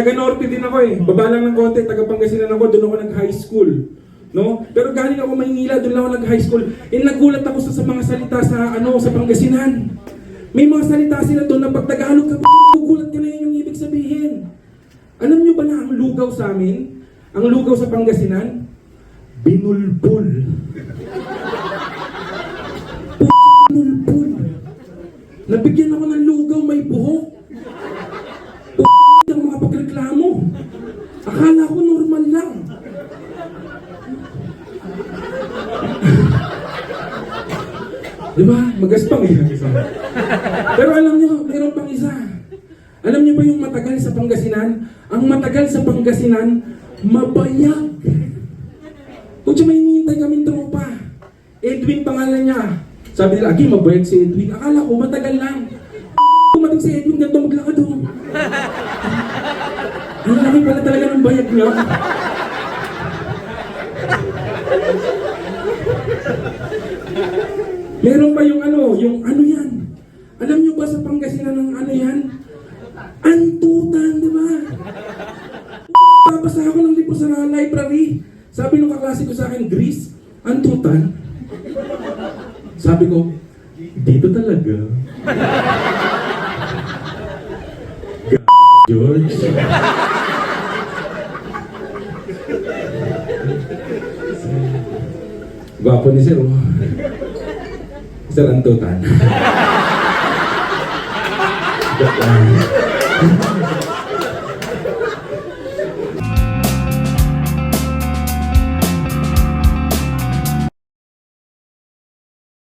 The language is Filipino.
Taga Norte din ako eh. Baba lang ng konti, taga Pangasinan ako, doon ako nag-high school. No? Pero galing ako Maynila, doon lang ako nag-high school. Nagulat ako sa mga salita sa Pangasinan. May mga salita sila doon na pag Tagalog ka, gugulat ka na yun yung ibig sabihin. Alam nyo ba na ang lugaw sa amin? Ang lugaw sa Pangasinan? Binulbul. Binulbul. Nabigyan ako ng lugaw, may buhok. Ang mga pagreklamo. Akala ko normal lang. Diba? Magaspang eh. Pero alam nyo, mayroon pang isa. Alam nyo ba yung matagal sa Pangasinan? Ang matagal sa Pangasinan, mabayag. Kung siya may hinihintay kaming tropa, Edwin pangalan niya. Sabi nila, Agi, mabayag si Edwin. Akala ko, matagal lang. Kumating si Edwin, ganito maglakad ho. Ang laki pala talaga ng bayag niya. Meron pa yung ano yan. Alam nyo ba sa Pangasinan ng ano yan? Antutan, di ba? Papasa ako ng libro sa library. Sabi nung kaklase ko sa akin, Greece, antutan. Sabi ko, dito talaga. George. Gwapo ni Sir, oh. Sir Antutan.